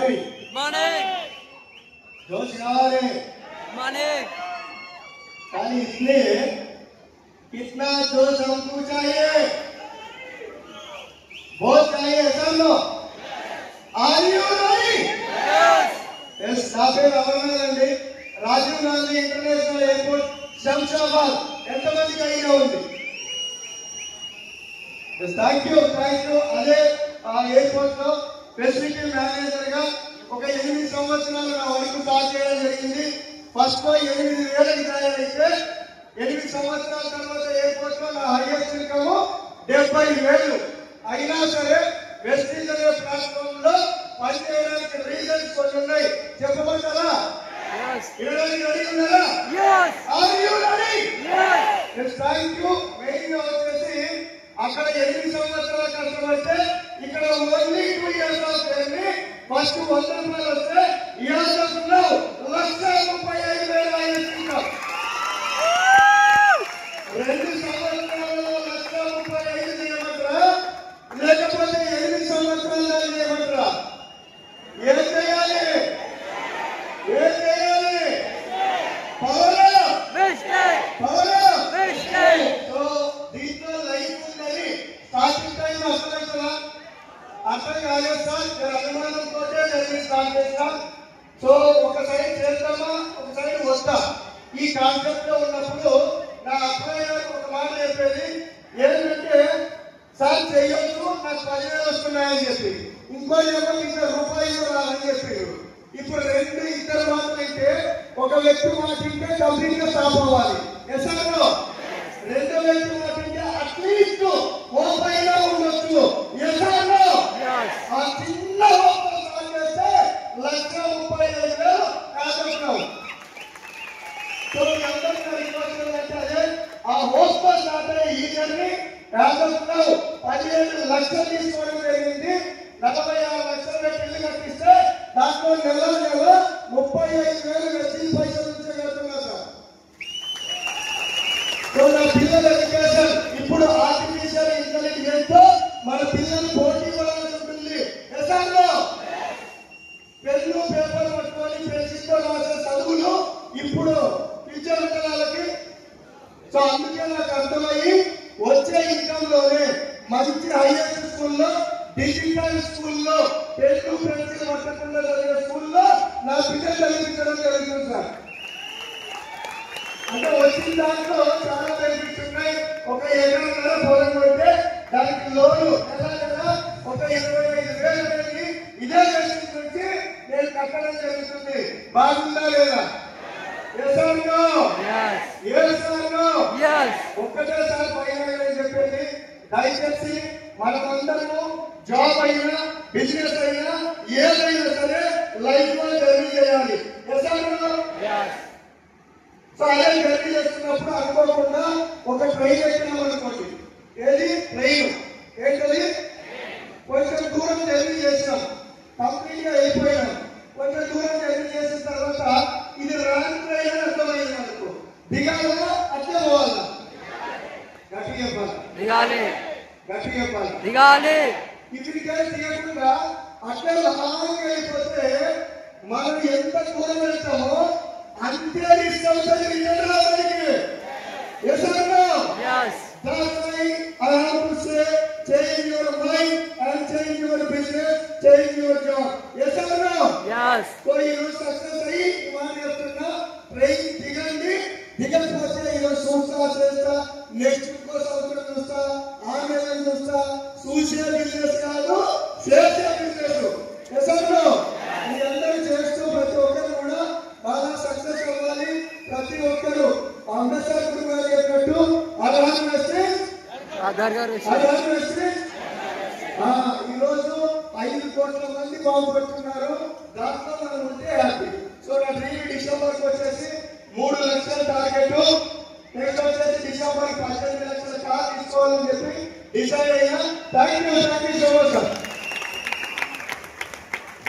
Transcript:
Money money जोश कावाले money खाली इसलिए कितना जोश हमको चाहिए बहुत चाहिए सब लोग आर यू रेडी यस नापे అవనండి రాజీవ్ గాంధీ ఇంటర్నేషనల్ ఎయిర్పోర్ట్ శంషాబాద్ ఎంతమందికి ఐడియా ఉంది థ్యాంక్ యూ అదే ఆ ఎయిర్పోర్ట్ లో ఫెసిలిటీ మేనేజర్ గా ఒక 8 సంవత్సరాలు నా వరకు సాధ చేయడం జరిగింది ఫస్ట్ లో 8,000కి జాయిన్ అయితే 8 సంవత్సరాల తర్వాత ఎయిర్పోర్ట్ లో నా హైయెస్ట్ ఇన్కమ్ 70,000 అయినా సరే వెస్టీజ్ అనే ప్లాట్ఫామ్ లో పనిచేయడానికి రీజన్స్ కొన్ని ఉన్నాయి చెప్పమంటారా రెడీ ఉన్నారా are you ready thank you main వచ్చేసి అక్కడ 8 సంవత్సరాల కష్టపడితే ఇక్కడ only 2 years of journey first 100 రూపాయలు వస్తే ఇయర్స్ ఆఫ్ నౌ 1,35,000 అయ్యింది 2 సంవత్సరాలలో 1,35,000 చేయమంటారా లేకపోతే 8 సంవత్సరాలు చేయమంటారా ఏం చేయాలి దీంట్లో లైఫ్ ఉందని స్టార్టింగ్ టైం అర్థం కాలేదు సార్ మీరు అనుమానంతో నేను స్టార్ట్ చేస్తాం సో ఒక సైడ్ చేద్దామా ఒక సైడ్ వస్తా ఈ కాన్సెప్ట్ లో ఉన్నప్పుడు నా అబ్బాయి ఒక మాట చెప్పేది ఏంటంటే సార్ చెయ్యొచ్చు నాకు 10,000 వస్తున్నాయని చెప్పి ఇంకో ఏమో ఇంకా రూపాయలు రాదని చెప్పారు ఇప్పుడు 2 ఇద్దరు మాటలైతే ఒక వ్యక్తి మాటింటే కంప్లీట్ గా స్టాప్ అవ్వాలి ఎస్ఆర్లో 2 వ్యక్తి మాటింటే అట్లీస్ట్ ఓపైనా ఉండొచ్చు ఎస్ఆర్లో ఆ చిన్న ఓపై స్టార్ట్ చేస్తే 1,35,000 కాదనుకున్నాం సో అందరికీ రిక్వెస్ట్ అంటే అదే ఆ హోస్ట్ స్టార్ట్ అయ్యే ఈ జర్నీ కాదనుకున్నాం 15 లక్షలు తీసుకోవడం జరిగింది 46 లక్షలు పెట్టి ఇల్లు కట్టిస్తే దాంట్లో నెల 35,000 వెచ్చి పైసలు ఉంచగలుగుతున్నా సార్ సో నా పిల్లల ఎడ్యుకేషన్ ఇప్పుడు ఆర్టిఫిషియల్ ఇంటెలిజెన్స్ తో మన పిల్లలు పోటీ పడాల్సి ఉంటుంది ఎస్ఆర్లో పెన్ను పేపర్ పట్టుకొని పెన్సిల్తో రాసే చదువులు ఇప్పుడు ఫ్యూచర్ వాళ్ళకి సో అందుకే నాకు అర్థమయ్యి వచ్చే ఇన్కమ్ లోనే మంచి హైయెస్ట్ స్కూల్లో డిజిటల్ స్కూల్లో పెన్ను పెన్సిల్ పట్టకుండా జరిగే స్కూల్లో నా పిల్లలు చదివించడం జరుగుతుంది సార్ అంటే వచ్చిన దాంట్లో చాలా బెనిఫిట్స్ ఉన్నాయి ఒక ఎకరం పొలం కొడితే దానికి లోను ఎలా ఒక 25,000 అనేది ఇదే బెనిఫిట్ నుంచి నేను కట్టడం జరుగుతుంది బాగుందా లేదా ఒక్కటేసారి పైన చెప్పేది దయచేసి మనమందరము జాబ్ అయినా బిజినెస్ అయినా ఏదైనా సరే లైఫ్ లో జర్నీ చేయాలి సో అదే జర్నీ చేస్తున్నప్పుడు అనుకోకుండా ఒక ట్రైన్ ఎక్కినాం అనుకోండి ఏది ట్రైన్ ఏంటది కొంచెం దూరం జర్నీ చేసినాం కంప్లీట్ గా అయిపోయినాం కొంచెం దూరం జర్నీ చేసిన తర్వాత ఇది రాని ట్రైన్ అని అర్థమైంది అనుకో దిగాలా అట్లే పోవాలా గట్టిగా చెప్పాలి ఇక్కడికే దిగకుండా అట్లే లాంగ్ అయిపోతే మనం ఎంత దూరం వెళ్తామో అంతే తీసుకెళ్తుంది రిటర్న్ రావడానికి That's why I have to say, change your mind and change your business, change your job. Yes or no? Yes. So you success ayi iman cheptunna train digandi digapothe you sosa chesta next ko samvasram chusta online chusta social business kaadu social business. Yes or no? మీ అందరూ చేస్తూ ప్రతి ఒక్కరు కూడా బాగా success అవ్వాలి ప్రతి ఒక్కరు అంబేద్కర్ గారు చెప్పినట్టు ఈ రోజు 5 కోట్ల మంది బాగుపడుతున్నారు దాంట్లో మనం ఉంటే హ్యాపీ సో నా డ్రీమ్ డిసెంబర్ కి వచ్చేసి 3 లక్షల టార్గెట్ నెక్స్ట్ వచ్చేసి డిసెంబర్ 18 లక్షల కార్ తీసుకోవాలని చెప్పి డిసైడ్ అయినా థ్యాంక్ యూ సో మచ్.